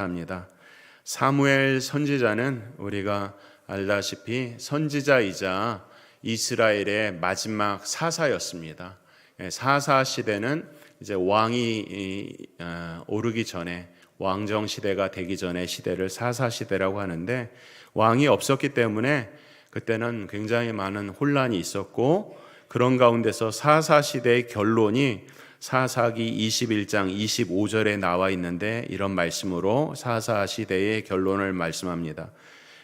합니다. 사무엘 선지자는 우리가 알다시피 선지자이자 이스라엘의 마지막 사사였습니다. 사사 시대는 이제 왕이 오르기 전에, 왕정 시대가 되기 전에 시대를 사사 시대라고 하는데, 왕이 없었기 때문에 그때는 굉장히 많은 혼란이 있었고, 그런 가운데서 사사 시대의 결론이 사사기 21장 25절에 나와 있는데, 이런 말씀으로 사사 시대의 결론을 말씀합니다.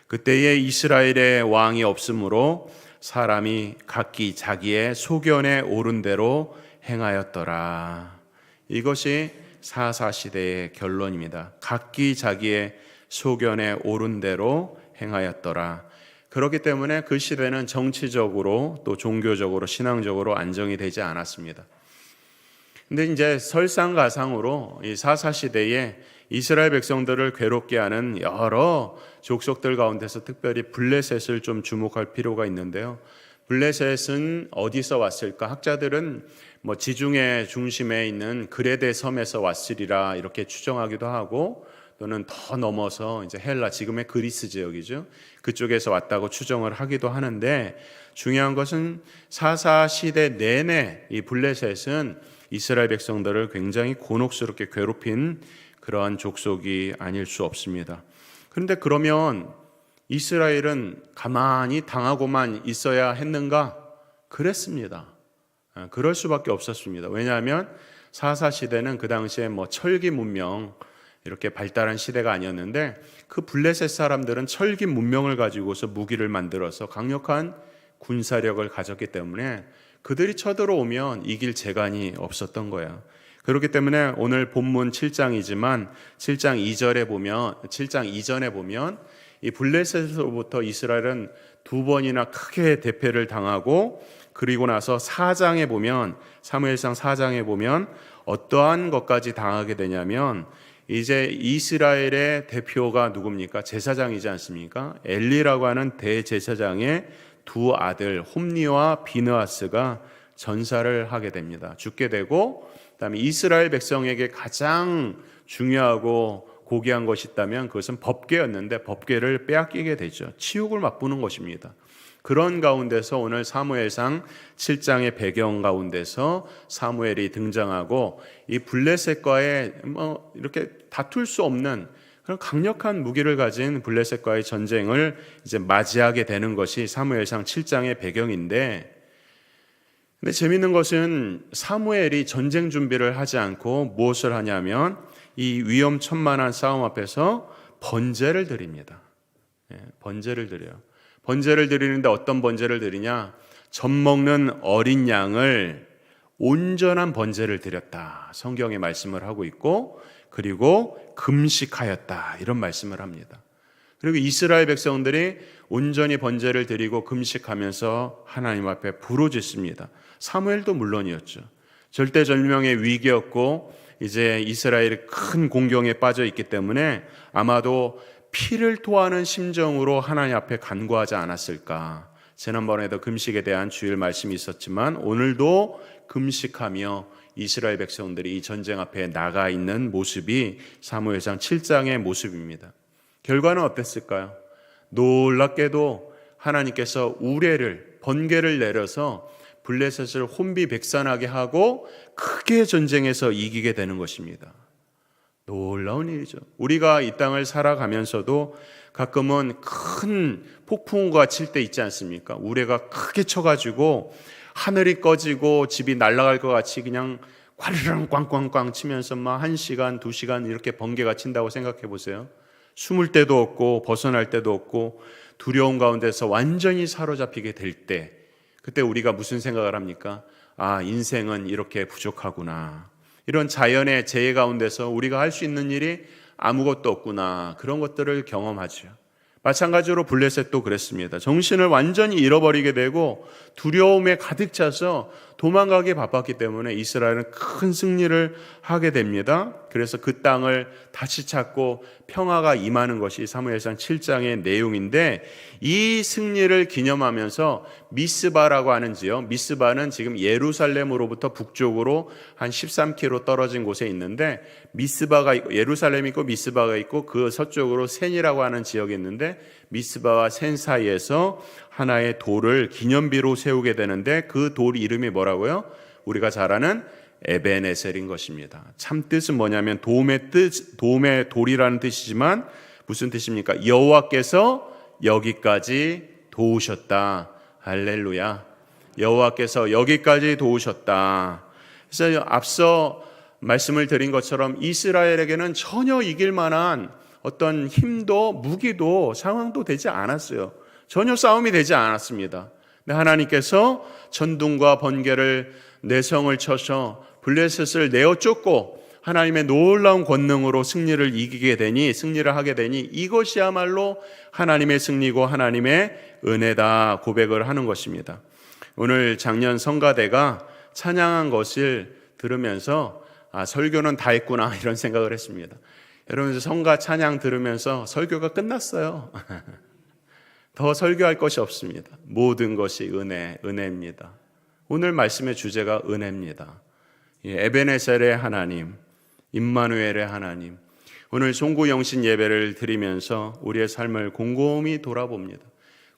그때에 이스라엘의 왕이 없으므로 사람이 각기 자기의 소견에 오른 대로 행하였더라. 이것이 사사 시대의 결론입니다. 각기 자기의 소견에 오른 대로 행하였더라. 그렇기 때문에 그 시대는 정치적으로 또 종교적으로 신앙적으로 안정이 되지 않았습니다. 근데 이제 설상가상으로 이 사사 시대에 이스라엘 백성들을 괴롭게 하는 여러 족속들 가운데서 특별히 블레셋을 좀 주목할 필요가 있는데요. 블레셋은 어디서 왔을까? 학자들은 지중해 중심에 있는 그레데 섬에서 왔으리라 이렇게 추정하기도 하고, 또는 더 넘어서 이제 헬라, 지금의 그리스 지역이죠. 그쪽에서 왔다고 추정을 하기도 하는데, 중요한 것은 사사 시대 내내 이 블레셋은 이스라엘 백성들을 굉장히 곤혹스럽게 괴롭힌 그러한 족속이 아닐 수 없습니다. 그런데 그러면 이스라엘은 가만히 당하고만 있어야 했는가? 그랬습니다. 그럴 수밖에 없었습니다. 왜냐하면 사사 시대는 그 당시에 철기 문명 이렇게 발달한 시대가 아니었는데, 그 블레셋 사람들은 철기 문명을 가지고서 무기를 만들어서 강력한 군사력을 가졌기 때문에 그들이 쳐들어오면 이길 재간이 없었던 거예요. 그렇기 때문에 오늘 본문 7장이지만 7장 이전에 보면 이 블레셋으로부터 이스라엘은 두 번이나 크게 대패를 당하고, 그리고 나서 4장에 보면, 사무엘상 4장에 보면 어떠한 것까지 당하게 되냐면, 이제 이스라엘의 대표가 누굽니까? 제사장이지 않습니까? 엘리라고 하는 대제사장의 두 아들 홈니와 비느하스가 전사를 하게 됩니다. 죽게 되고, 그다음에 이스라엘 백성에게 가장 중요하고 고귀한 것이 있다면 그것은 법궤였는데 법궤를 빼앗기게 되죠. 치욕을 맛보는 것입니다. 그런 가운데서 오늘 사무엘상 7장의 배경 가운데서 사무엘이 등장하고, 이 블레셋과의 이렇게 다툴 수 없는 그런 강력한 무기를 가진 블레셋과의 전쟁을 이제 맞이하게 되는 것이 사무엘상 7장의 배경인데, 근데 재미있는 것은 사무엘이 전쟁 준비를 하지 않고 무엇을 하냐면 이 위험천만한 싸움 앞에서 번제를 드립니다. 번제를 드려요. 번제를 드리는데 어떤 번제를 드리냐? 젖 먹는 어린 양을 온전한 번제를 드렸다. 성경에 말씀을 하고 있고, 그리고 금식하였다. 이런 말씀을 합니다. 그리고 이스라엘 백성들이 온전히 번제를 드리고 금식하면서 하나님 앞에 부르짖습니다. 사무엘도 물론이었죠. 절대절명의 위기였고, 이제 이스라엘이 큰 공경에 빠져 있기 때문에 아마도 피를 토하는 심정으로 하나님 앞에 간구하지 않았을까. 지난번에도 금식에 대한 주일 말씀이 있었지만 오늘도 금식하며 이스라엘 백성들이 이 전쟁 앞에 나가 있는 모습이 사무엘상 7장의 모습입니다. 결과는 어땠을까요? 놀랍게도 하나님께서 번개를 내려서 블레셋을 혼비백산하게 하고 크게 전쟁에서 이기게 되는 것입니다. 놀라운 일이죠. 우리가 이 땅을 살아가면서도 가끔은 큰 폭풍우가 칠 때 있지 않습니까? 우레가 크게 쳐가지고 하늘이 꺼지고 집이 날아갈 것 같이 그냥 꽝꽝 꽝꽝꽝 치면서 1시간, 2시간 이렇게 번개가 친다고 생각해 보세요. 숨을 데도 없고 벗어날 데도 없고 두려움 가운데서 완전히 사로잡히게 될 때, 그때 우리가 무슨 생각을 합니까? 아, 인생은 이렇게 부족하구나. 이런 자연의 재해 가운데서 우리가 할 수 있는 일이 아무것도 없구나. 그런 것들을 경험하죠. 마찬가지로 블레셋도 그랬습니다. 정신을 완전히 잃어버리게 되고 두려움에 가득 차서 도망가기 바빴기 때문에 이스라엘은 큰 승리를 하게 됩니다. 그래서 그 땅을 다시 찾고 평화가 임하는 것이 사무엘상 7장의 내용인데, 이 승리를 기념하면서 미스바라고 하는 지역, 미스바는 지금 예루살렘으로부터 북쪽으로 한 13km 떨어진 곳에 있는데, 미스바가 있고 예루살렘이 있고 미스바가 있고 그 서쪽으로 센이라고 하는 지역이 있는데, 미스바와 센 사이에서 하나의 돌을 기념비로 세우게 되는데, 그 돌 이름이 뭐라고요? 우리가 잘 아는 에베네셀인 것입니다. 참 뜻은 뭐냐면 도움의 돌이라는 뜻이지만 무슨 뜻입니까? 여호와께서 여기까지 도우셨다. 할렐루야. 여호와께서 여기까지 도우셨다. 그래서 앞서 말씀을 드린 것처럼 이스라엘에게는 전혀 이길 만한 어떤 힘도 무기도 상황도 되지 않았어요. 전혀 싸움이 되지 않았습니다. 근데 하나님께서 천둥과 번개를 내성을 쳐서 블레셋을 내어 쫓고 하나님의 놀라운 권능으로 승리를 하게 되니 이것이야말로 하나님의 승리고 하나님의 은혜다 고백을 하는 것입니다. 오늘 작년 성가대가 찬양한 것을 들으면서 설교는 다 했구나 이런 생각을 했습니다. 여러분, 성가 찬양 들으면서 설교가 끝났어요. 더 설교할 것이 없습니다. 모든 것이 은혜입니다. 오늘 말씀의 주제가 은혜입니다. 에베네셀의 하나님, 임마누엘의 하나님. 오늘 송구영신 예배를 드리면서 우리의 삶을 곰곰이 돌아봅니다.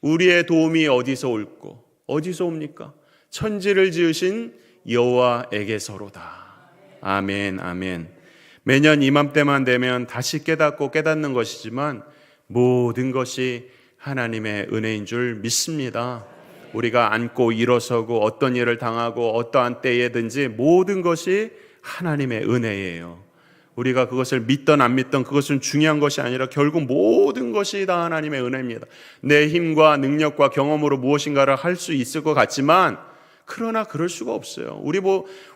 우리의 도움이 어디서 올고 어디서 옵니까? 천지를 지으신 여호와에게서로다. 아멘, 아멘. 매년 이맘때만 되면 다시 깨닫는 것이지만 모든 것이 하나님의 은혜인 줄 믿습니다. 우리가 앉고 일어서고 어떤 일을 당하고 어떠한 때에든지 모든 것이 하나님의 은혜예요. 우리가 그것을 믿던 안 믿던 그것은 중요한 것이 아니라 결국 모든 것이 다 하나님의 은혜입니다. 내 힘과 능력과 경험으로 무엇인가를 할 수 있을 것 같지만 그러나 그럴 수가 없어요.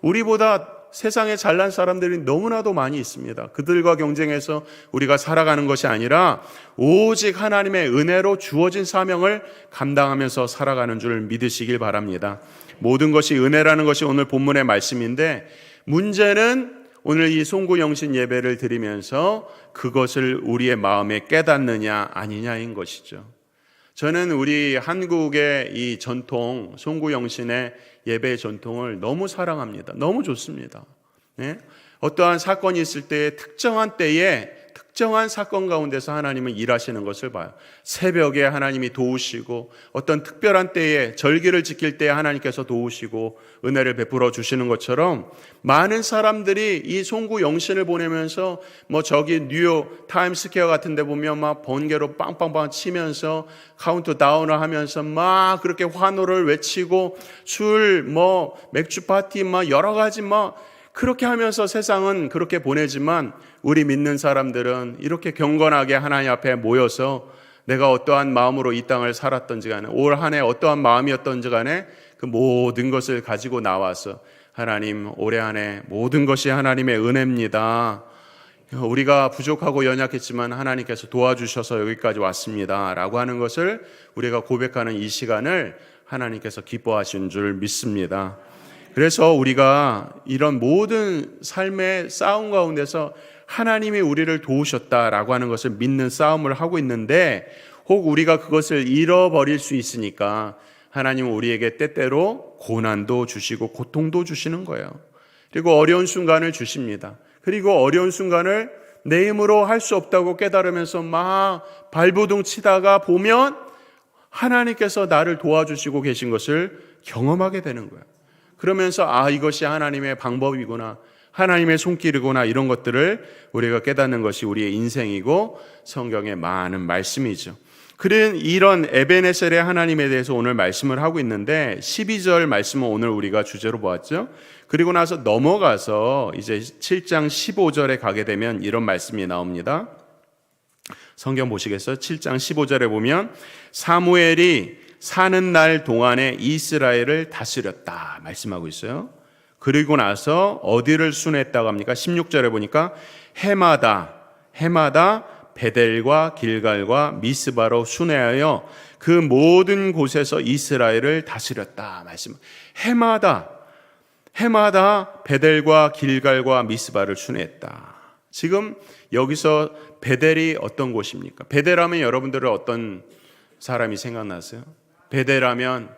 우리보다 세상에 잘난 사람들이 너무나도 많이 있습니다. 그들과 경쟁해서 우리가 살아가는 것이 아니라 오직 하나님의 은혜로 주어진 사명을 감당하면서 살아가는 줄 믿으시길 바랍니다. 모든 것이 은혜라는 것이 오늘 본문의 말씀인데, 문제는 오늘 이 송구영신 예배를 드리면서 그것을 우리의 마음에 깨닫느냐 아니냐인 것이죠. 저는 우리 한국의 이 전통, 송구영신의 예배 전통을 너무 사랑합니다. 너무 좋습니다. 네? 어떠한 사건이 있을 때 특정한 때에 특정한 사건 가운데서 하나님은 일하시는 것을 봐요. 새벽에 하나님이 도우시고, 어떤 특별한 때에 절기를 지킬 때에 하나님께서 도우시고 은혜를 베풀어 주시는 것처럼 많은 사람들이 이 송구영신을 보내면서 저기 뉴욕 타임스퀘어 같은 데 보면 막 번개로 빵빵빵 치면서 카운트다운을 하면서 막 그렇게 환호를 외치고 술 맥주 파티 여러 가지 그렇게 하면서 세상은 그렇게 보내지만, 우리 믿는 사람들은 이렇게 경건하게 하나님 앞에 모여서 내가 어떠한 마음으로 이 땅을 살았던지 간에, 올 한 해 어떠한 마음이었던지 간에 그 모든 것을 가지고 나와서 하나님, 올해 한 해 모든 것이 하나님의 은혜입니다. 우리가 부족하고 연약했지만 하나님께서 도와주셔서 여기까지 왔습니다 라고 하는 것을 우리가 고백하는 이 시간을 하나님께서 기뻐하신 줄 믿습니다. 그래서 우리가 이런 모든 삶의 싸움 가운데서 하나님이 우리를 도우셨다라고 하는 것을 믿는 싸움을 하고 있는데, 혹 우리가 그것을 잃어버릴 수 있으니까 하나님은 우리에게 때때로 고난도 주시고 고통도 주시는 거예요. 그리고 어려운 순간을 주십니다. 그리고 어려운 순간을 내 힘으로 할 수 없다고 깨달으면서 막 발버둥 치다가 보면 하나님께서 나를 도와주시고 계신 것을 경험하게 되는 거예요. 그러면서 이것이 하나님의 방법이구나, 하나님의 손길이구나, 이런 것들을 우리가 깨닫는 것이 우리의 인생이고 성경의 많은 말씀이죠. 그런 이런 에베네셀의 하나님에 대해서 오늘 말씀을 하고 있는데, 12절 말씀은 오늘 우리가 주제로 보았죠. 그리고 나서 넘어가서 이제 7장 15절에 가게 되면 이런 말씀이 나옵니다. 성경 보시겠어요? 7장 15절에 보면 사무엘이 사는 날 동안에 이스라엘을 다스렸다 말씀하고 있어요. 그리고 나서 어디를 순회했다고 합니까? 16절에 보니까 해마다 베델과 길갈과 미스바로 순회하여 그 모든 곳에서 이스라엘을 다스렸다 말씀. 해마다 해마다 베델과 길갈과 미스바를 순회했다. 지금 여기서 베델이 어떤 곳입니까? 베델하면 여러분들은 어떤 사람이 생각나세요? 베델하면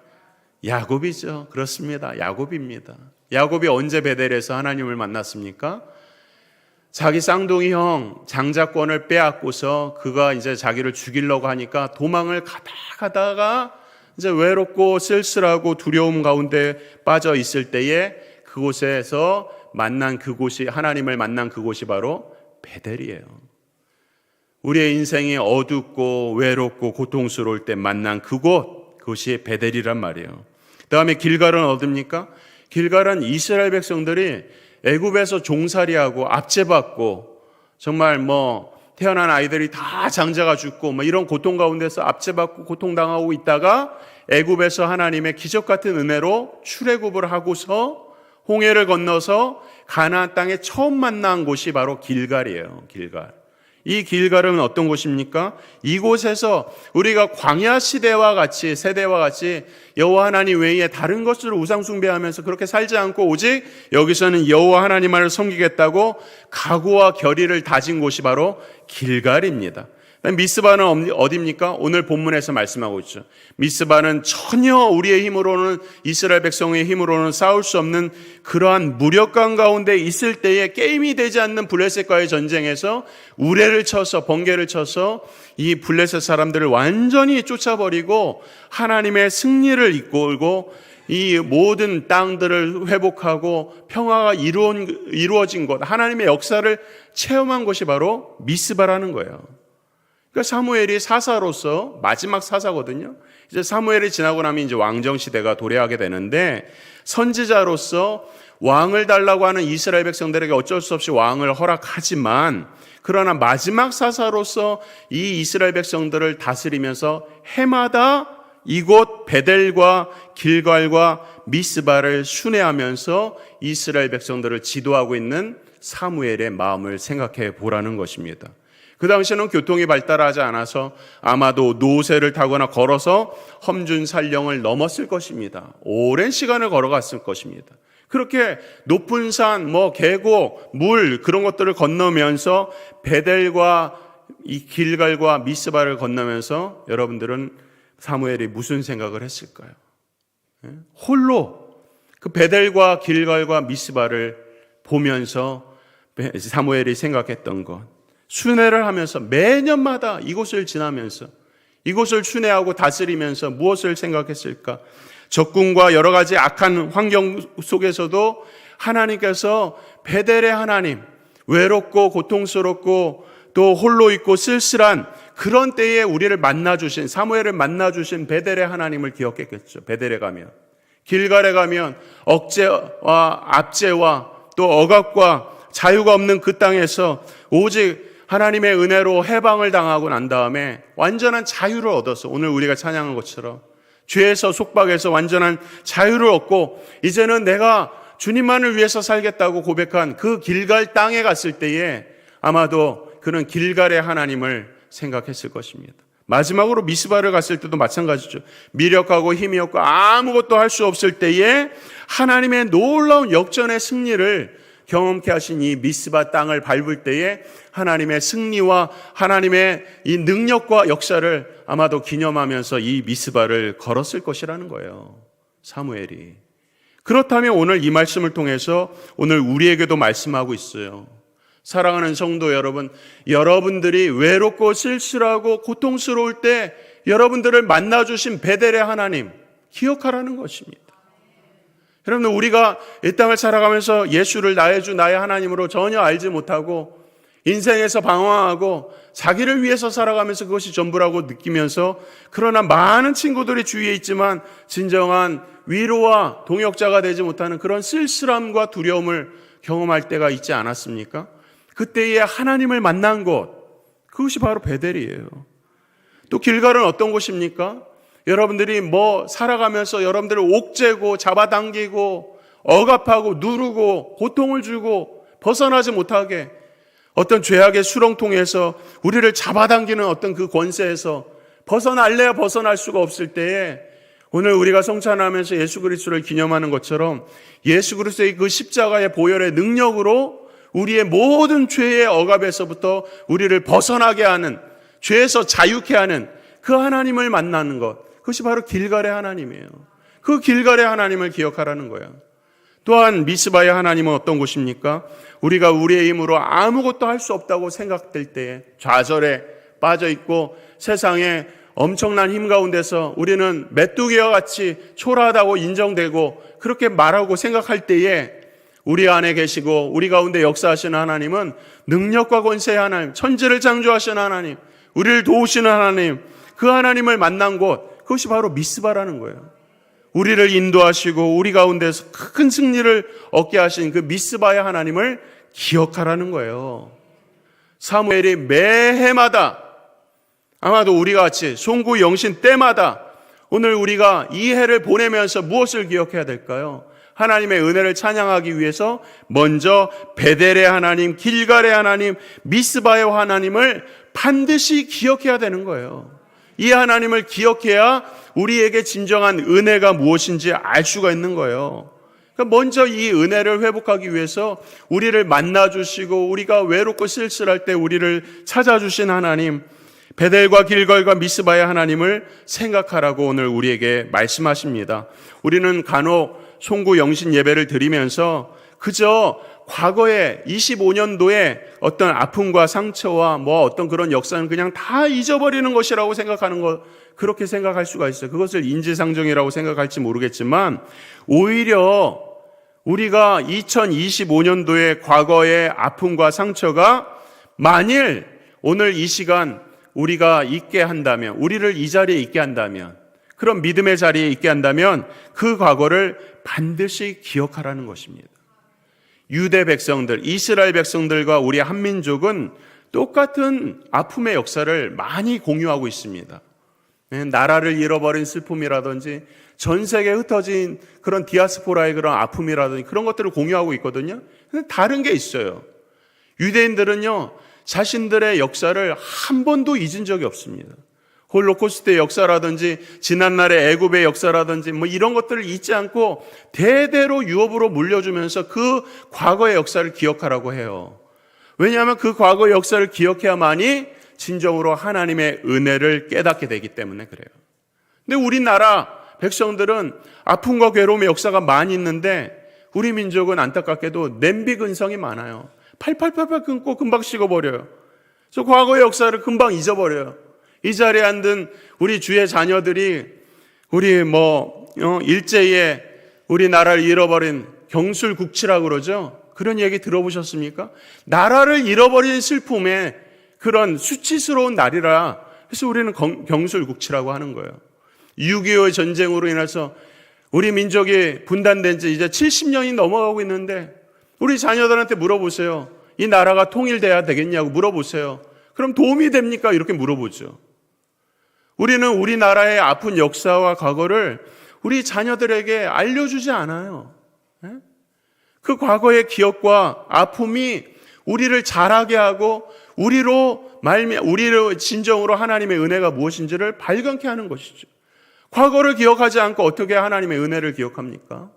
야곱이죠. 그렇습니다. 야곱입니다. 야곱이 언제 베델에서 하나님을 만났습니까? 자기 쌍둥이 형 장자권을 빼앗고서 그가 이제 자기를 죽이려고 하니까 도망을 가다가 이제 외롭고 쓸쓸하고 두려움 가운데 빠져 있을 때에 그곳에서 만난 그곳이, 하나님을 만난 그곳이 바로 베델이에요. 우리의 인생이 어둡고 외롭고 고통스러울 때 만난 그곳이 베델이란 말이에요. 그 다음에 길갈은 어딥니까? 길갈은 이스라엘 백성들이 애굽에서 종살이하고 압제받고 정말 태어난 아이들이 다 장자가 죽고 이런 고통 가운데서 압제받고 고통당하고 있다가 애굽에서 하나님의 기적 같은 은혜로 출애굽을 하고서 홍해를 건너서 가나안 땅에 처음 만난 곳이 바로 길갈이에요. 길갈. 이 길갈은 어떤 곳입니까? 이곳에서 우리가 광야 시대와 같이, 세대와 같이 여호와 하나님 외에 다른 것을 우상 숭배하면서 그렇게 살지 않고 오직 여기서는 여호와 하나님만을 섬기겠다고 각오와 결의를 다진 곳이 바로 길갈입니다. 미스바는 어디입니까? 오늘 본문에서 말씀하고 있죠. 미스바는 전혀 우리의 힘으로는, 이스라엘 백성의 힘으로는 싸울 수 없는 그러한 무력감 가운데 있을 때에 게임이 되지 않는 블레셋과의 전쟁에서 우레를 쳐서, 번개를 쳐서 이 블레셋 사람들을 완전히 쫓아버리고 하나님의 승리를 이끌고 이 모든 땅들을 회복하고 평화가 이루어진 곳, 하나님의 역사를 체험한 곳이 바로 미스바라는 거예요. 그러니까 사무엘이 사사로서 마지막 사사거든요. 이제 사무엘이 지나고 나면 이제 왕정 시대가 도래하게 되는데, 선지자로서 왕을 달라고 하는 이스라엘 백성들에게 어쩔 수 없이 왕을 허락하지만, 그러나 마지막 사사로서 이 이스라엘 백성들을 다스리면서 해마다 이곳 베델과 길갈과 미스바를 순회하면서 이스라엘 백성들을 지도하고 있는 사무엘의 마음을 생각해 보라는 것입니다. 그 당시에는 교통이 발달하지 않아서 아마도 노새를 타거나 걸어서 험준살령을 넘었을 것입니다. 오랜 시간을 걸어갔을 것입니다. 그렇게 높은 산, 계곡, 물 그런 것들을 건너면서 베델과 이 길갈과 미스바를 건너면서 여러분들은 사무엘이 무슨 생각을 했을까요? 홀로 그 베델과 길갈과 미스바를 보면서 사무엘이 생각했던 것, 순회를 하면서 매년마다 이곳을 지나면서 이곳을 순회하고 다스리면서 무엇을 생각했을까? 적군과 여러 가지 악한 환경 속에서도 하나님께서 베델의 하나님, 외롭고 고통스럽고 또 홀로 있고 쓸쓸한 그런 때에 우리를 만나주신, 사무엘을 만나주신 베델의 하나님을 기억했겠죠. 베델에 가면, 길갈에 가면 억제와 압제와 또 억압과 자유가 없는 그 땅에서 오직 하나님의 은혜로 해방을 당하고 난 다음에 완전한 자유를 얻어서, 오늘 우리가 찬양한 것처럼 죄에서 속박해서 완전한 자유를 얻고 이제는 내가 주님만을 위해서 살겠다고 고백한 그 길갈 땅에 갔을 때에 아마도 그는 길갈의 하나님을 생각했을 것입니다. 마지막으로 미스바를 갔을 때도 마찬가지죠. 미력하고 힘이 없고 아무것도 할 수 없을 때에 하나님의 놀라운 역전의 승리를 경험케 하신 이 미스바 땅을 밟을 때에 하나님의 승리와 하나님의 이 능력과 역사를 아마도 기념하면서 이 미스바를 걸었을 것이라는 거예요, 사무엘이. 그렇다면 오늘 이 말씀을 통해서 오늘 우리에게도 말씀하고 있어요. 사랑하는 성도 여러분, 여러분들이 외롭고 쓸쓸하고 고통스러울 때 여러분들을 만나주신 베델의 하나님 기억하라는 것입니다. 여러분, 우리가 이 땅을 살아가면서 예수를 나의 주, 나의 하나님으로 전혀 알지 못하고 인생에서 방황하고 자기를 위해서 살아가면서 그것이 전부라고 느끼면서, 그러나 많은 친구들이 주위에 있지만 진정한 위로와 동역자가 되지 못하는 그런 쓸쓸함과 두려움을 경험할 때가 있지 않았습니까? 그때에 하나님을 만난 곳, 그것이 바로 베델이에요. 또 길갈은 어떤 곳입니까? 여러분들이 살아가면서 여러분들을 옥죄고 잡아당기고 억압하고 누르고 고통을 주고 벗어나지 못하게 어떤 죄악의 수렁통에서 우리를 잡아당기는 어떤 그 권세에서 벗어날래야 벗어날 수가 없을 때에 오늘 우리가 성찬하면서 예수 그리스도를 기념하는 것처럼 예수 그리스도의 그 십자가의 보혈의 능력으로 우리의 모든 죄의 억압에서부터 우리를 벗어나게 하는, 죄에서 자유케 하는 그 하나님을 만나는 것, 그것이 바로 길갈의 하나님이에요. 그 길갈의 하나님을 기억하라는 거예요. 또한 미스바의 하나님은 어떤 곳입니까? 우리가 우리의 힘으로 아무것도 할 수 없다고 생각될 때에, 좌절에 빠져 있고 세상에 엄청난 힘 가운데서 우리는 메뚜기와 같이 초라하다고 인정되고 그렇게 말하고 생각할 때에, 우리 안에 계시고 우리 가운데 역사하시는 하나님은 능력과 권세의 하나님, 천지를 창조하시는 하나님, 우리를 도우시는 하나님, 그 하나님을 만난 곳, 그것이 바로 미스바라는 거예요. 우리를 인도하시고 우리 가운데서 큰 승리를 얻게 하신 그 미스바의 하나님을 기억하라는 거예요. 사무엘이 매해마다, 아마도 우리가 같이 송구 영신 때마다 오늘 우리가 이 해를 보내면서 무엇을 기억해야 될까요? 하나님의 은혜를 찬양하기 위해서 먼저 베델의 하나님, 길갈의 하나님, 미스바의 하나님을 반드시 기억해야 되는 거예요. 이 하나님을 기억해야 우리에게 진정한 은혜가 무엇인지 알 수가 있는 거예요. 그러니까 먼저 이 은혜를 회복하기 위해서 우리를 만나주시고 우리가 외롭고 쓸쓸할 때 우리를 찾아주신 하나님, 베델과 길갈과 미스바의 하나님을 생각하라고 오늘 우리에게 말씀하십니다. 우리는 간혹 송구 영신 예배를 드리면서 그저 과거에 25년도에 어떤 아픔과 상처와 어떤 그런 역사는 그냥 다 잊어버리는 것이라고 생각하는 것, 그렇게 생각할 수가 있어요. 그것을 인지상정이라고 생각할지 모르겠지만, 오히려 우리가 2025년도의 과거의 아픔과 상처가 만일 오늘 이 시간 우리가 있게 한다면, 우리를 이 자리에 있게 한다면, 그런 믿음의 자리에 있게 한다면 그 과거를 반드시 기억하라는 것입니다. 유대 백성들, 이스라엘 백성들과 우리 한민족은 똑같은 아픔의 역사를 많이 공유하고 있습니다. 나라를 잃어버린 슬픔이라든지 전 세계에 흩어진 그런 디아스포라의 그런 아픔이라든지 그런 것들을 공유하고 있거든요. 근데 다른 게 있어요. 유대인들은요, 자신들의 역사를 한 번도 잊은 적이 없습니다. 홀로코스트의 역사라든지 지난날의 애굽의 역사라든지 이런 것들을 잊지 않고 대대로 유업으로 물려주면서 그 과거의 역사를 기억하라고 해요. 왜냐하면 그 과거의 역사를 기억해야만이 진정으로 하나님의 은혜를 깨닫게 되기 때문에 그래요. 근데 우리나라 백성들은 아픔과 괴로움의 역사가 많이 있는데 우리 민족은 안타깝게도 냄비 근성이 많아요. 팔팔팔팔 끊고 금방 식어버려요. 그래서 과거의 역사를 금방 잊어버려요. 이 자리에 앉은 우리 주의 자녀들이 우리 일제에 우리나라를 잃어버린 경술국치라고 그러죠. 그런 얘기 들어보셨습니까? 나라를 잃어버린 슬픔에 그런 수치스러운 날이라 그래서 우리는 경술국치라고 하는 거예요. 6.25의 전쟁으로 인해서 우리 민족이 분단된 지 이제 70년이 넘어가고 있는데 우리 자녀들한테 물어보세요. 이 나라가 통일돼야 되겠냐고 물어보세요. 그럼 도움이 됩니까? 이렇게 물어보죠. 우리는 우리나라의 아픈 역사와 과거를 우리 자녀들에게 알려주지 않아요. 그 과거의 기억과 아픔이 우리를 자라게 하고 우리로 진정으로 하나님의 은혜가 무엇인지를 발견케 하는 것이죠. 과거를 기억하지 않고 어떻게 하나님의 은혜를 기억합니까?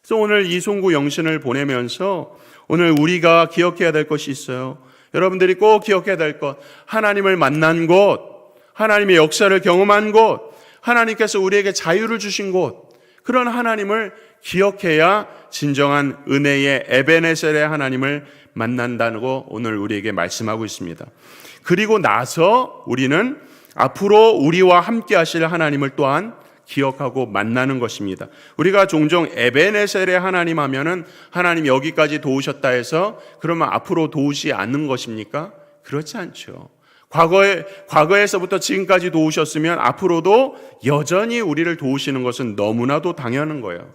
그래서 오늘 이 송구 영신을 보내면서 오늘 우리가 기억해야 될 것이 있어요. 여러분들이 꼭 기억해야 될 것, 하나님을 만난 곳, 하나님의 역사를 경험한 곳, 하나님께서 우리에게 자유를 주신 곳, 그런 하나님을 기억해야 진정한 은혜의 에베네셀의 하나님을 만난다고 오늘 우리에게 말씀하고 있습니다. 그리고 나서 우리는 앞으로 우리와 함께 하실 하나님을 또한 기억하고 만나는 것입니다. 우리가 종종 에베네셀의 하나님 하면은 하나님 여기까지 도우셨다 해서 그러면 앞으로 도우시 않는 것입니까? 그렇지 않죠. 과거에서부터 지금까지 도우셨으면 앞으로도 여전히 우리를 도우시는 것은 너무나도 당연한 거예요.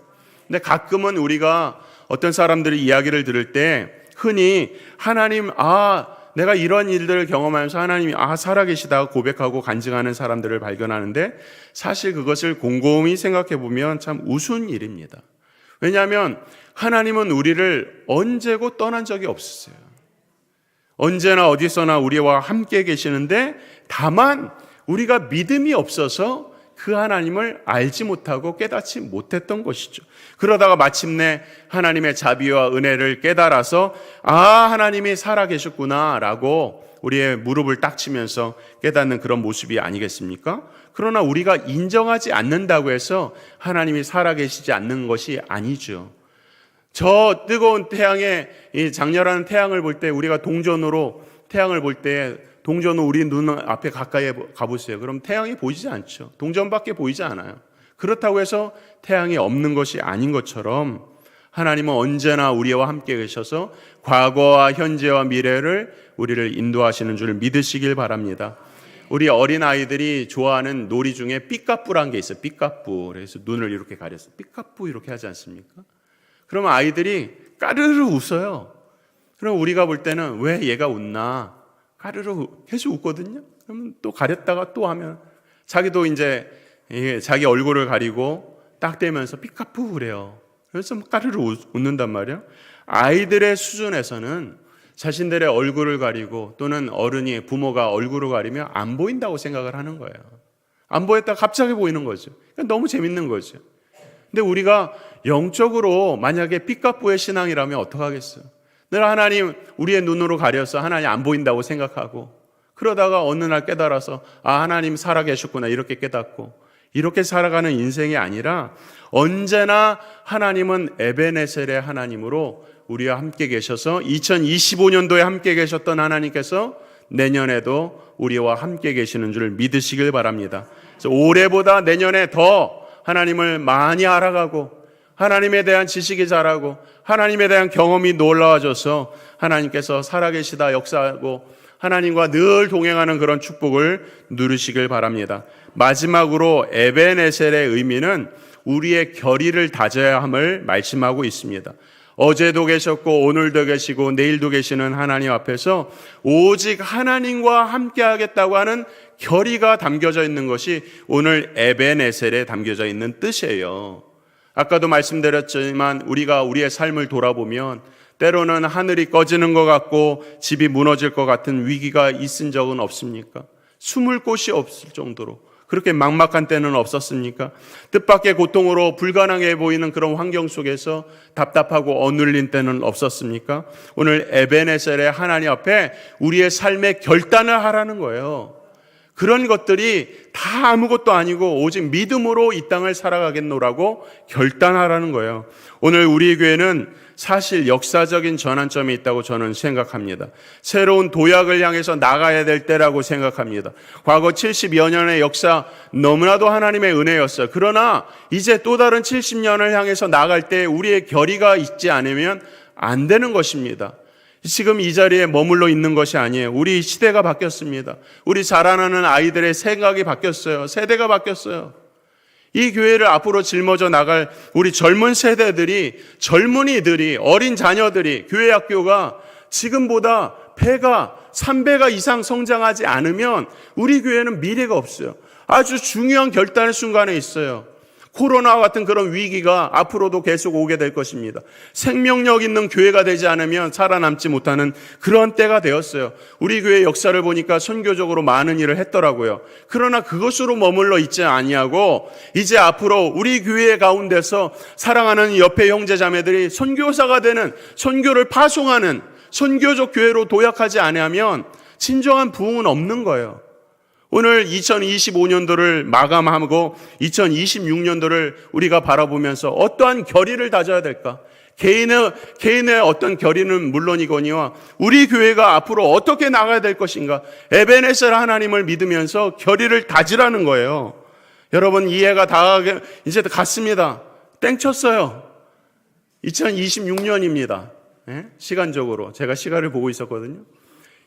근데 가끔은 우리가 어떤 사람들의 이야기를 들을 때 흔히 하나님, 내가 이런 일들을 경험하면서 하나님이 살아계시다고 고백하고 간증하는 사람들을 발견하는데 사실 그것을 곰곰이 생각해 보면 참 우스운 일입니다. 왜냐하면 하나님은 우리를 언제고 떠난 적이 없었어요. 언제나 어디서나 우리와 함께 계시는데 다만 우리가 믿음이 없어서 그 하나님을 알지 못하고 깨닫지 못했던 것이죠. 그러다가 마침내 하나님의 자비와 은혜를 깨달아서 하나님이 살아계셨구나라고 우리의 무릎을 딱 치면서 깨닫는 그런 모습이 아니겠습니까? 그러나 우리가 인정하지 않는다고 해서 하나님이 살아계시지 않는 것이 아니죠. 저 뜨거운 태양에, 이 장렬한 태양을 볼 때, 우리가 동전으로 태양을 볼 때 동전은 우리 눈 앞에 가까이 가보세요. 그럼 태양이 보이지 않죠. 동전밖에 보이지 않아요. 그렇다고 해서 태양이 없는 것이 아닌 것처럼 하나님은 언제나 우리와 함께 계셔서 과거와 현재와 미래를 우리를 인도하시는 줄 믿으시길 바랍니다. 우리 어린아이들이 좋아하는 놀이 중에 삐까뿌라는 게 있어요. 삐까뿌. 그래서 눈을 이렇게 가려서 삐까뿌 이렇게 하지 않습니까? 그러면 아이들이 까르르 웃어요. 그럼 우리가 볼 때는 왜 얘가 웃나? 까르르 계속 웃거든요. 그러면 또 가렸다가 또 하면 자기도 이제 자기 얼굴을 가리고 딱 대면서 삐까뿌 그래요. 그래서 까르르 웃는단 말이에요. 아이들의 수준에서는 자신들의 얼굴을 가리고 또는 어른이 부모가 얼굴을 가리면 안 보인다고 생각을 하는 거예요. 안 보였다가 갑자기 보이는 거죠. 그러니까 너무 재밌는 거죠. 근데 우리가 영적으로 만약에 삐까뿌의 신앙이라면 어떡하겠어요? 늘 하나님 우리의 눈으로 가려서 하나님 안 보인다고 생각하고 그러다가 어느 날 깨달아서 하나님 살아계셨구나 이렇게 깨닫고 이렇게 살아가는 인생이 아니라 언제나 하나님은 에베네셀의 하나님으로 우리와 함께 계셔서 2025년도에 함께 계셨던 하나님께서 내년에도 우리와 함께 계시는 줄 믿으시길 바랍니다. 그래서 올해보다 내년에 더 하나님을 많이 알아가고 하나님에 대한 지식이 자라고 하나님에 대한 경험이 놀라워져서 하나님께서 살아계시다 역사하고 하나님과 늘 동행하는 그런 축복을 누리시길 바랍니다. 마지막으로 에베네셀의 의미는 우리의 결의를 다져야 함을 말씀하고 있습니다. 어제도 계셨고 오늘도 계시고 내일도 계시는 하나님 앞에서 오직 하나님과 함께 하겠다고 하는 결의가 담겨져 있는 것이 오늘 에베네셀에 담겨져 있는 뜻이에요. 아까도 말씀드렸지만 우리가 우리의 삶을 돌아보면 때로는 하늘이 꺼지는 것 같고 집이 무너질 것 같은 위기가 있은 적은 없습니까? 숨을 곳이 없을 정도로 그렇게 막막한 때는 없었습니까? 뜻밖의 고통으로 불가능해 보이는 그런 환경 속에서 답답하고 어눌린 때는 없었습니까? 오늘 에베네셀의 하나님 앞에 우리의 삶의 결단을 하라는 거예요. 그런 것들이 다 아무것도 아니고 오직 믿음으로 이 땅을 살아가겠노라고 결단하라는 거예요. 오늘 우리 교회는 사실 역사적인 전환점이 있다고 저는 생각합니다. 새로운 도약을 향해서 나가야 될 때라고 생각합니다. 과거 70여 년의 역사 너무나도 하나님의 은혜였어요. 그러나 이제 또 다른 70년을 향해서 나갈 때 우리의 결의가 있지 않으면 안 되는 것입니다. 지금 이 자리에 머물러 있는 것이 아니에요. 우리 시대가 바뀌었습니다. 우리 자라나는 아이들의 생각이 바뀌었어요. 세대가 바뀌었어요. 이 교회를 앞으로 짊어져 나갈 우리 젊은 세대들이, 젊은이들이, 어린 자녀들이, 교회 학교가 지금보다 배가 3배가 이상 성장하지 않으면 우리 교회는 미래가 없어요. 아주 중요한 결단의 순간에 있어요. 코로나와 같은 그런 위기가 앞으로도 계속 오게 될 것입니다. 생명력 있는 교회가 되지 않으면 살아남지 못하는 그런 때가 되었어요. 우리 교회 역사를 보니까 선교적으로 많은 일을 했더라고요. 그러나 그것으로 머물러 있지 아니하고 이제 앞으로 우리 교회 가운데서 사랑하는 옆에 형제 자매들이 선교사가 되는, 선교를 파송하는 선교적 교회로 도약하지 아니하면 진정한 부흥은 없는 거예요. 오늘 2025년도를 마감하고 2026년도를 우리가 바라보면서 어떠한 결의를 다져야 될까? 개인의 어떤 결의는 물론이거니와 우리 교회가 앞으로 어떻게 나가야 될 것인가? 에베네셀 하나님을 믿으면서 결의를 다지라는 거예요. 여러분 이해가 다 이제 갔습니다. 땡쳤어요. 2026년입니다. 시간적으로 제가 시간을 보고 있었거든요.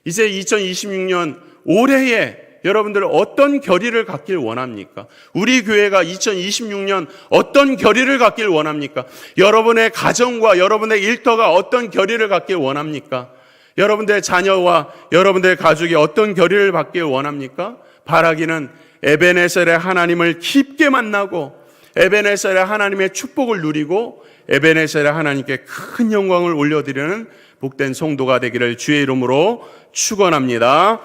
이제 2026년 올해에 여러분들 어떤 결의를 갖길 원합니까? 우리 교회가 2026년 어떤 결의를 갖길 원합니까? 여러분의 가정과 여러분의 일터가 어떤 결의를 갖길 원합니까? 여러분들의 자녀와 여러분들의 가족이 어떤 결의를 갖길 원합니까? 바라기는 에베네셀의 하나님을 깊게 만나고 에베네셀의 하나님의 축복을 누리고 에베네셀의 하나님께 큰 영광을 올려드리는 복된 성도가 되기를 주의 이름으로 축원합니다.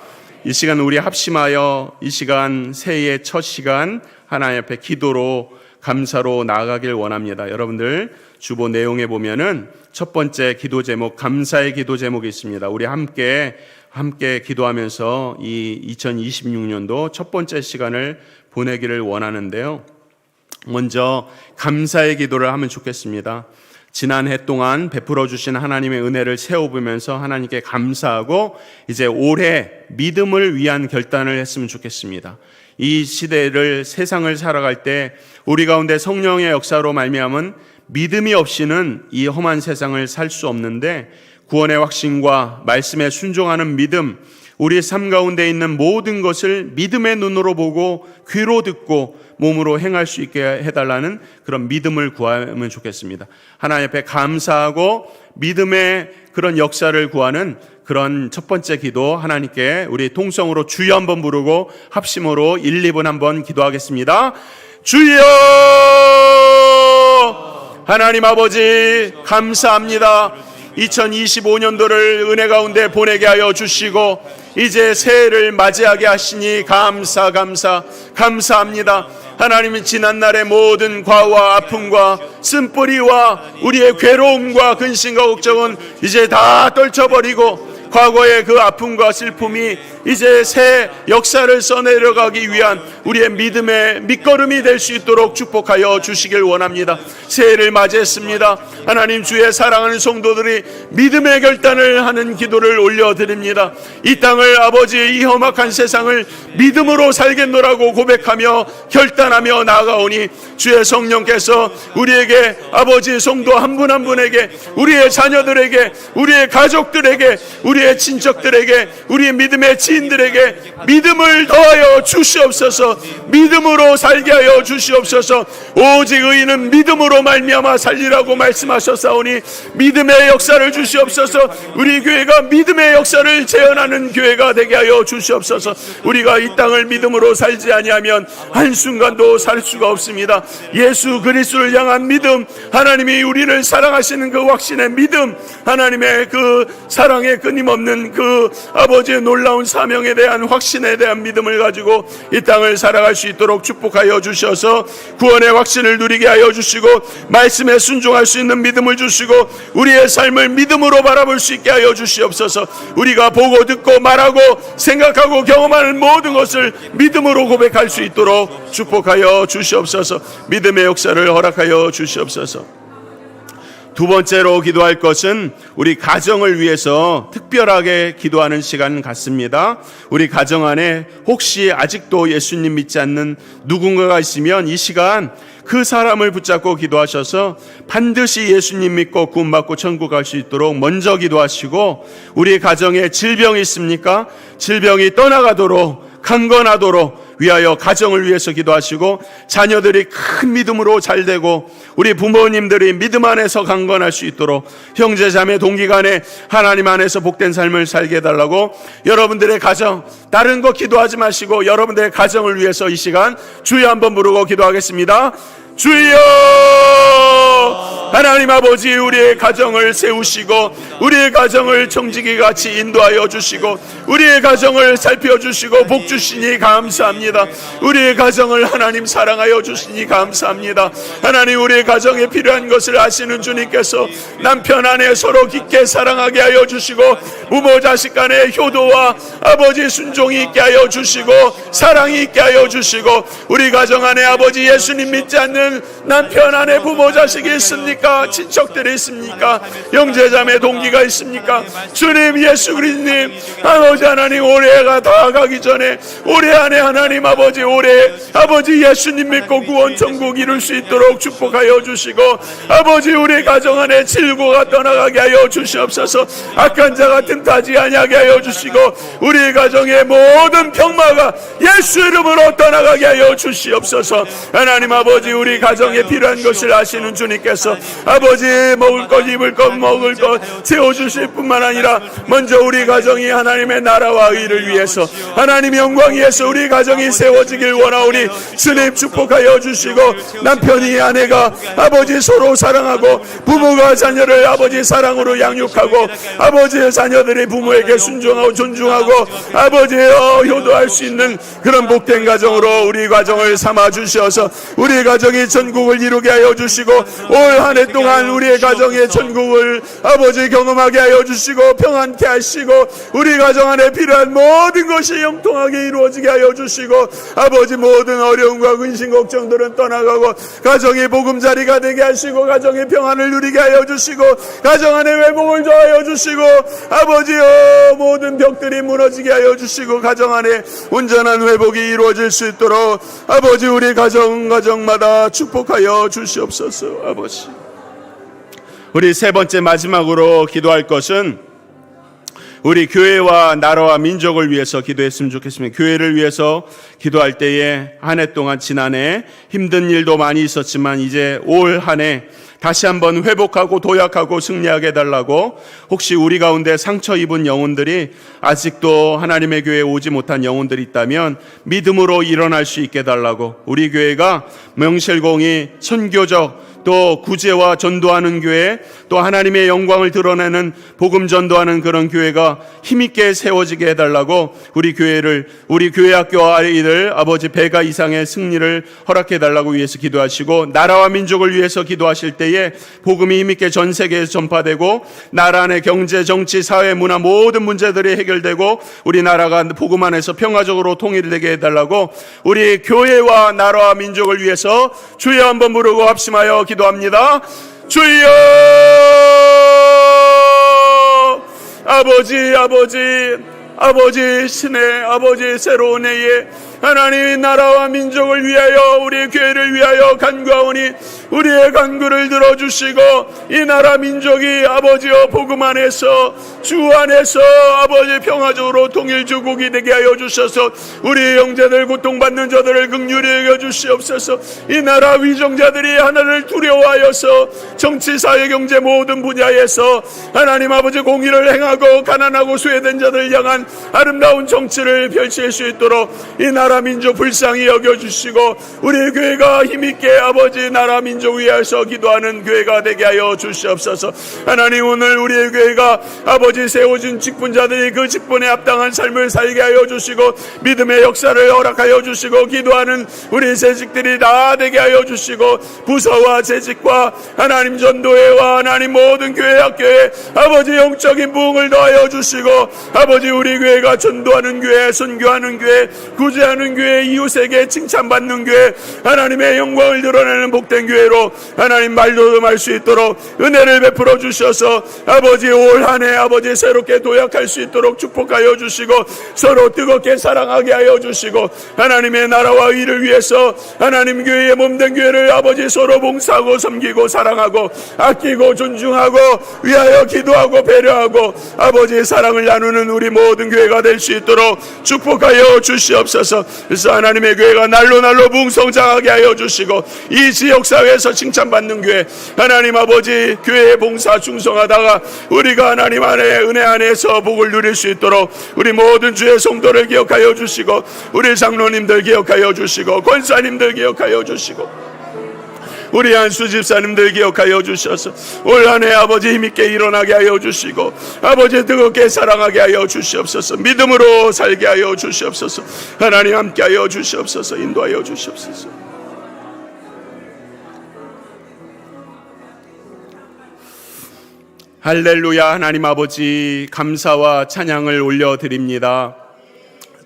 이 시간 우리 합심하여 이 시간 새해의 첫 시간 하나님 앞에 기도로 감사로 나아가길 원합니다. 여러분들 주보 내용에 보면은 첫 번째 기도 제목, 감사의 기도 제목이 있습니다. 우리 함께 기도하면서 이 2026년도 첫 번째 시간을 보내기를 원하는데요. 먼저 감사의 기도를 하면 좋겠습니다. 지난 해 동안 베풀어 주신 하나님의 은혜를 세워보면서 하나님께 감사하고 이제 올해 믿음을 위한 결단을 했으면 좋겠습니다. 이 시대를, 세상을 살아갈 때 우리 가운데 성령의 역사로 말미암은 믿음이 없이는 이 험한 세상을 살 수 없는데, 구원의 확신과 말씀에 순종하는 믿음, 우리의 삶 가운데 있는 모든 것을 믿음의 눈으로 보고 귀로 듣고 몸으로 행할 수 있게 해달라는 그런 믿음을 구하면 좋겠습니다. 하나님 앞에 감사하고 믿음의 그런 역사를 구하는 그런 첫 번째 기도, 하나님께 우리 통성으로 주여 한번 부르고 합심으로 1, 2분 한번 기도하겠습니다. 주여! 하나님 아버지 감사합니다. 2025년도를 은혜 가운데 보내게 하여 주시고 이제 새해를 맞이하게 하시니 감사합니다. 하나님이 지난날의 모든 과와 아픔과 쓴뿌리와 우리의 괴로움과 근심과 걱정은 이제 다 떨쳐버리고 과거의 그 아픔과 슬픔이 이제 새 역사를 써내려가기 위한 우리의 믿음의 밑거름이 될 수 있도록 축복하여 주시길 원합니다. 새해를 맞이했습니다. 하나님, 주의 사랑하는 성도들이 믿음의 결단을 하는 기도를 올려드립니다. 이 땅을, 아버지, 이 험악한 세상을 믿음으로 살겠노라고 고백하며 결단하며 나아가오니 주의 성령께서 우리에게, 아버지, 성도 한 분 한 분에게, 우리의 자녀들에게, 우리의 가족들에게, 우리의 친척들에게, 우리의 믿음의 지인들에게 믿음을 더하여 주시옵소서. 믿음으로 살게 하여 주시옵소서. 오직 의인은 믿음으로 말미암아 살리라고 말씀하셨사오니 믿음의 역사를 주시옵소서. 우리 교회가 믿음의 역사를 재현하는 교회가 되게 하여 주시옵소서. 우리가 이 땅을 믿음으로 살지 아니하면 한순간도 살 수가 없습니다. 예수 그리스도를 향한 믿음, 하나님이 우리를 사랑하시는 그 확신의 믿음, 하나님의 그 사랑의 끊임없는 그 아버지의 놀라운 사명에 대한 확신에 대한 믿음을 가지고 이 땅을 살아갈 수 있도록 축복하여 주셔서 구원의 확신을 누리게 하여 주시고 말씀에 순종할 수 있는 믿음을 주시고 우리의 삶을 믿음으로 바라볼 수 있게 하여 주시옵소서. 우리가 보고 듣고 말하고 생각하고 경험하는 모든 것을 믿음으로 고백할 수 있도록 축복하여 주시옵소서. 믿음의 역사를 허락하여 주시옵소서. 두 번째로 기도할 것은 우리 가정을 위해서 특별하게 기도하는 시간 같습니다. 우리 가정 안에 혹시 아직도 예수님 믿지 않는 누군가가 있으면 이 시간 그 사람을 붙잡고 기도하셔서 반드시 예수님 믿고 구원받고 천국 갈 수 있도록 먼저 기도하시고, 우리 가정에 질병이 있습니까? 질병이 떠나가도록, 강건하도록 위하여 가정을 위해서 기도하시고, 자녀들이 큰 믿음으로 잘되고 우리 부모님들이 믿음 안에서 강건할 수 있도록, 형제 자매 동기간에 하나님 안에서 복된 삶을 살게 해달라고 여러분들의 가정, 다른 거 기도하지 마시고 여러분들의 가정을 위해서 이 시간 주여 한번 부르고 기도하겠습니다. 주여! 하나님 아버지, 우리의 가정을 세우시고 우리의 가정을 청지기 같이 인도하여 주시고 우리의 가정을 살펴주시고 복 주시니 감사합니다. 우리의 가정을 하나님 사랑하여 주시니 감사합니다. 하나님, 우리의 가정에 필요한 것을 아시는 주님께서 남편 아내 서로 깊게 사랑하게 하여 주시고 부모 자식 간의 효도와 아버지 순종이 있게 하여 주시고 사랑이 있게 하여 주시고, 우리 가정 안에 아버지 예수님 믿지 않는 남편 아내 부모 자식이 있습니까? 친척들이 있습니까? 형제자매 동기가 있습니까? 주님, 예수 그리스도님, 아버지 하나님, 올해가 다가가기 전에 올해 안에 하나님 아버지, 올해 아버지 예수님 믿고 구원 천국 이룰 수 있도록 축복하여 주시고, 아버지 우리 가정 안에 질고가 떠나가게 하여 주시옵소서. 악한 자가 틈타지 아니하게 하여 주시고 우리 가정의 모든 병마가 예수 이름으로 떠나가게 하여 주시옵소서. 하나님 아버지, 우리 가정에 필요한 것을 아시는 주님께서 아버지 먹을 것 입을 것 먹을 것 채워주실 뿐만 아니라 먼저 우리 가정이 하나님의 나라와 의를 위해서 하나님 영광 위해서 우리 가정이 세워지길 원하오니 주님 축복하여 주시고 남편이 아내가 아버지 서로 사랑하고 부모가 자녀를 아버지 사랑으로 양육하고 아버지의 자녀들이 부모에게 순종하고 존중하고 아버지여 효도할 수 있는 그런 복된 가정으로 우리 가정을 삼아 주셔서 우리 가정이 천국을 이루게 하여 주시고 올 한 해 동안 우리의 가정의 천국을 아버지 경험하게 하여 주시고 평안케 하시고 우리 가정 안에 필요한 모든 것이 영통하게 이루어지게 하여 주시고 아버지 모든 어려움과 근심 걱정들은 떠나가고 가정의 보금자리가 되게 하시고 가정의 평안을 누리게 하여 주시고 가정 안에 회복을 더하여 주시고 아버지여 모든 벽들이 무너지게 하여 주시고 가정 안에 온전한 회복이 이루어질 수 있도록 아버지 우리 가정마다 축복하여 주시옵소서. 아버지 우리 세 번째 마지막으로 기도할 것은 우리 교회와 나라와 민족을 위해서 기도했으면 좋겠습니다. 교회를 위해서 기도할 때에 한 해 동안 지난해 힘든 일도 많이 있었지만 이제 올 한 해 다시 한번 회복하고 도약하고 승리하게 해달라고 혹시 우리 가운데 상처 입은 영혼들이 아직도 하나님의 교회에 오지 못한 영혼들이 있다면 믿음으로 일어날 수 있게 해달라고 우리 교회가 명실공히 선교적 또 구제와 전도하는 교회 또 하나님의 영광을 드러내는 복음 전도하는 그런 교회가 힘있게 세워지게 해달라고 우리 교회 학교 아이들 아버지 100가 이상의 승리를 허락해달라고 위해서 기도하시고 나라와 민족을 위해서 기도하실 때에 복음이 힘있게 전 세계에서 전파되고 나라 안의 경제 정치 사회 문화 모든 문제들이 해결되고 우리 나라가 복음 안에서 평화적으로 통일되게 해달라고 우리 교회와 나라와 민족을 위해서 주여 한번 부르고 합심하여 기도합니다. 주여 아버지 신의 아버지 새로운 해에 하나님의 나라와 민족을 위하여 우리 교회를 위하여 간구하오니 우리의 간구를 들어주시고 이 나라 민족이 아버지여 복음 안에서 주 안에서 아버지 평화적으로 통일주국이 되게 하여 주셔서 우리 형제들 고통받는 자들을 긍휼히 여겨 주시옵소서. 이 나라 위정자들이 하나를 두려워하여서 정치 사회 경제 모든 분야에서 하나님 아버지 공의를 행하고 가난하고 소외된 자들 향한 아름다운 정치를 펼칠 수 있도록 이 나라 민족 불쌍히 여겨주시고 우리 교회가 힘있게 아버지 나라 민족 위해서 기도하는 교회가 되게 하여 주시옵소서. 하나님 오늘 우리의 교회가 아버지 세워진 직분자들이 그 직분에 합당한 삶을 살게 하여 주시고 믿음의 역사를 허락하여 주시고 기도하는 우리 재직들이 다 되게 하여 주시고 부서와 재직과 하나님 전도회와 하나님 모든 교회 학교에 아버지 영적인 부흥을 더하여 주시고 아버지 우리 교회가 전도하는 교회 선교하는 교회 구제하는 교회 이웃에게 칭찬받는 교회 하나님의 영광을 드러내는 복된 교회로 하나님 말도 말 수 있도록 은혜를 베풀어 주셔서 아버지 올 한 해 아버지 새롭게 도약할 수 있도록 축복하여 주시고 서로 뜨겁게 사랑하게 하여 주시고 하나님의 나라와 의를 위해서 하나님 교회의 몸된 교회를 아버지 서로 봉사하고 섬기고 사랑하고 아끼고 존중하고 위하여 기도하고 배려하고 아버지의 사랑을 나누는 우리 모든 교회가 될 수 있도록 축복하여 주시옵소서. 그래서 하나님의 교회가 날로 붕성장하게 하여 주시고 이 지역사회에서 칭찬받는 교회 하나님 아버지 교회의 봉사 충성하다가 우리가 하나님 안에 은혜 안에서 복을 누릴 수 있도록 우리 모든 주의 성도를 기억하여 주시고 우리 장로님들 기억하여 주시고 권사님들 기억하여 주시고 우리 한수 집사님들 기억하여 주셔서 올 한 해 아버지 힘있게 일어나게 하여 주시고 아버지 뜨겁게 사랑하게 하여 주시옵소서. 믿음으로 살게 하여 주시옵소서. 하나님 함께 하여 주시옵소서. 인도하여 주시옵소서. 할렐루야. 하나님 아버지 감사와 찬양을 올려드립니다.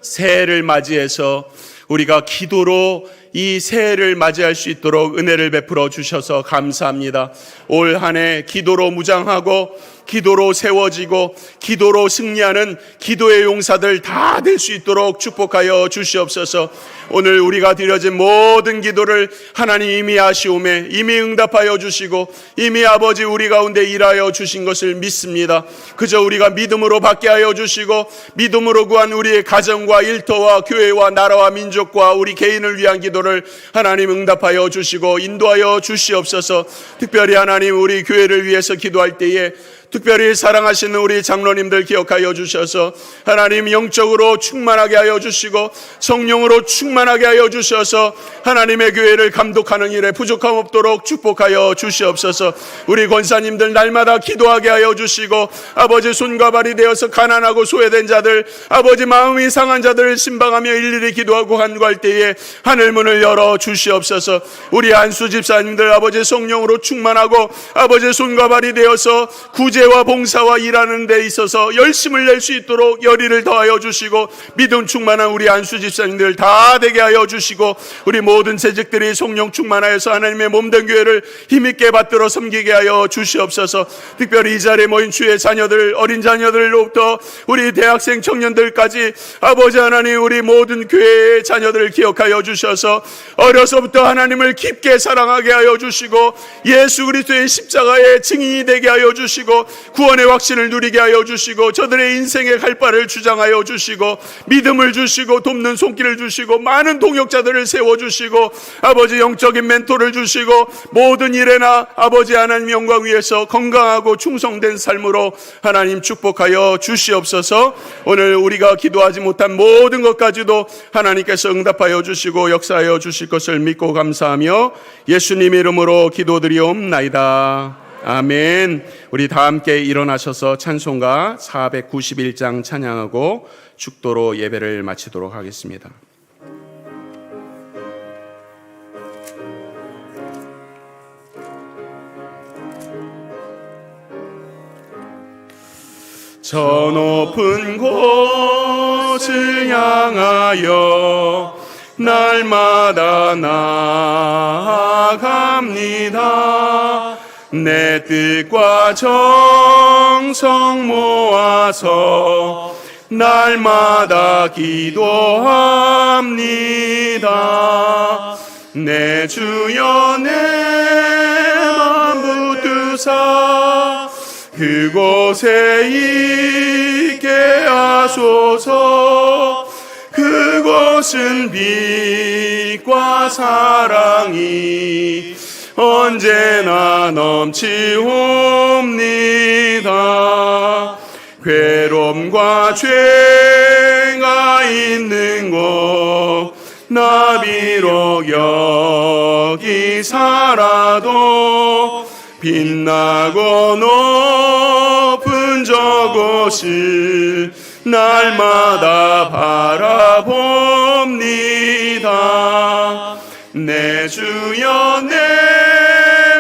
새해를 맞이해서 우리가 기도로 이 새해를 맞이할 수 있도록 은혜를 베풀어 주셔서 감사합니다. 올 한 해 기도로 무장하고 기도로 세워지고 기도로 승리하는 기도의 용사들 다 될 수 있도록 축복하여 주시옵소서. 오늘 우리가 드려진 모든 기도를 하나님 이미 아시오매 이미 응답하여 주시고 이미 아버지 우리 가운데 일하여 주신 것을 믿습니다. 그저 우리가 믿음으로 받게 하여 주시고 믿음으로 구한 우리의 가정과 일터와 교회와 나라와 민족과 우리 개인을 위한 기도를 기도를 하나님 응답하여 주시고 인도하여 주시옵소서. 특별히 하나님 우리 교회를 위해서 기도할 때에 특별히 사랑하시는 우리 장로님들 기억하여 주셔서 하나님 영적으로 충만하게 하여 주시고 성령으로 충만하게 하여 주셔서 하나님의 교회를 감독하는 일에 부족함 없도록 축복하여 주시옵소서. 우리 권사님들 날마다 기도하게 하여 주시고 아버지 손과 발이 되어서 가난하고 소외된 자들, 아버지 마음이 상한 자들을 신방하며 일일이 기도하고 간구할 때에 하늘문을 열어 주시옵소서. 우리 안수 집사님들 아버지 성령으로 충만하고 아버지 손과 발이 되어서 구제와 봉사와 일하는 데 있어서 열심을 낼 수 있도록 열의를 더하여 주시고 믿음 충만한 우리 안수 집사님들 다 되게 하여 주시고 우리 모든 재직들이 성령 충만하여서 하나님의 몸된 교회를 힘있게 받들어 섬기게 하여 주시옵소서. 특별히 이 자리에 모인 주의 자녀들, 어린 자녀들로부터 우리 대학생 청년들까지 아버지 하나님 우리 모든 교회의 자녀들을 기억하여 주셔서 어려서부터 하나님을 깊게 사랑하게 하여 주시고 예수 그리스도의 십자가의 증인이 되게 하여 주시고 구원의 확신을 누리게 하여 주시고 저들의 인생의 갈 바를 주장하여 주시고 믿음을 주시고 돕는 손길을 주시고 많은 동역자들을 세워주시고 아버지 영적인 멘토를 주시고 모든 일에나 아버지 하나님 영광 위에서 건강하고 충성된 삶으로 하나님 축복하여 주시옵소서. 오늘 우리가 기도하지 못한 모든 것까지도 하나님께서 응답하여 주시고 역사하여 주실 것을 믿고 감사하며 예수님 이름으로 기도드리옵나이다. 아멘. 우리 다 함께 일어나셔서 찬송가 491장 찬양하고 축도로 예배를 마치도록 하겠습니다. 저 높은 곳을 향하여 날마다 나아갑니다. 내 뜻과 정성 모아서 날마다 기도합니다. 내 주여 내 맘 붙드사 그곳에 있게 하소서. 그곳은 빛과 사랑이 언제나 넘치옵니다. 괴로움과 죄가 있는 곳 나 비록 여기 살아도 빛나고 높은 저곳을 날마다 바라봅니다. 내 주여 내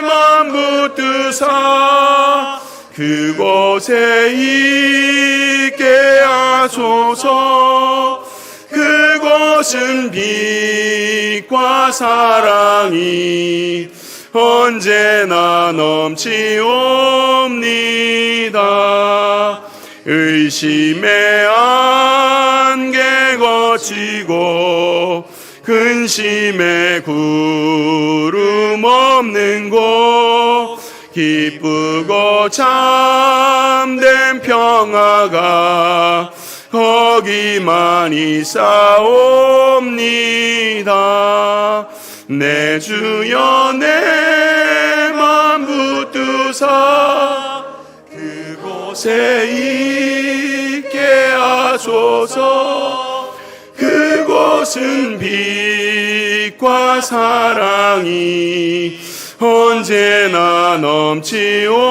맘 붙드사 그곳에 있게 하소서. 그곳은 빛과 사랑이 언제나 넘치옵니다. 의심의 안개 거치고 근심의 구름 없는 곳 기쁘고 참된 평화가 거기만 있사옵니다. 내 주여 내 맘 붙드사 그곳에 있게 하소서. 그곳은 빛과 사랑이 언제나 넘치옵니.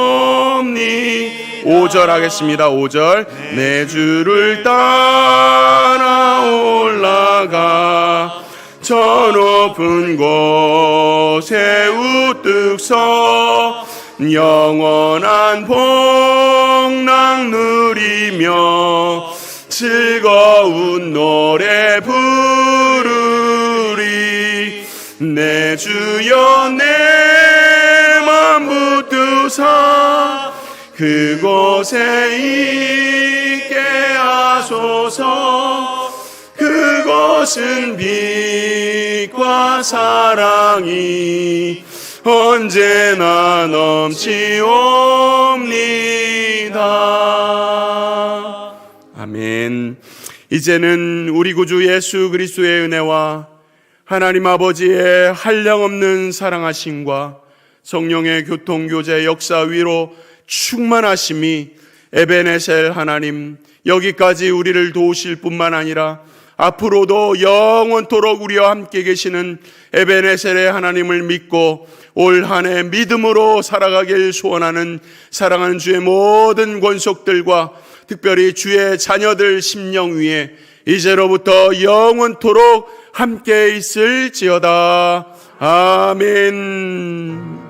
5절 하겠습니다. 5절. 내 주를 따라 올라가 저 높은 곳에 우뚝 서 영원한 복락 누리며 즐거운 노래 부르리. 내 주여 내 맘 붙드사 그곳에 있게 하소서. 그곳은 빛과 사랑이 언제나 넘치옵니다. 아멘. 이제는 우리 구주 예수 그리스도의 은혜와 하나님 아버지의 한량없는 사랑하심과 성령의 교통교제 역사 위로 충만하심이 에베네셀 하나님, 여기까지 우리를 도우실 뿐만 아니라 앞으로도 영원토록 우리와 함께 계시는 에베네셀의 하나님을 믿고 올 한 해 믿음으로 살아가길 소원하는 사랑하는 주의 모든 권속들과 특별히 주의 자녀들 심령 위에 이제로부터 영원토록 함께 있을지어다. 아멘.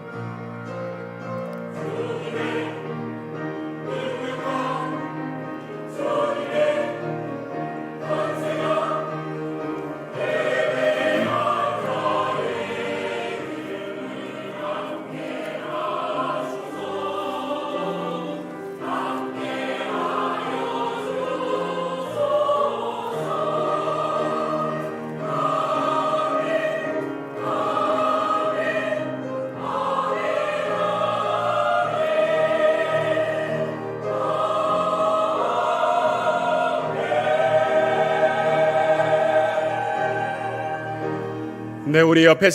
네, 우리 옆에